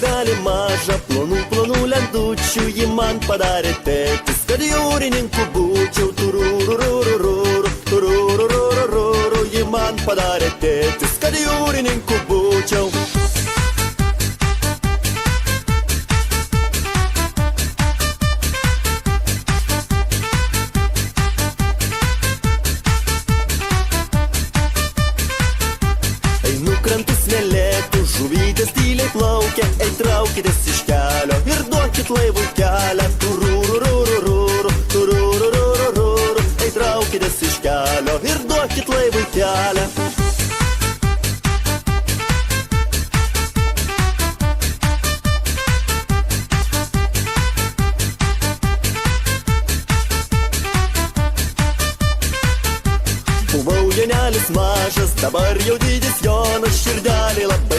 laiveli mažą, plonų lentučių jį man padarė tėtis, kad jūrininku būčiau. Tururururururu, tururururururu, jį man padarė tėtis, kad jūrininku būčiau. Žuvytės tyliai plaukia, ei traukitės iš kelio ir duokit laivui kelią. Tururururururu, tururururururu, ei traukitės iš kelio ir duokit laivui kelią. Buvau jaunelis mažas, dabar jau didis Jonas, širdelė labai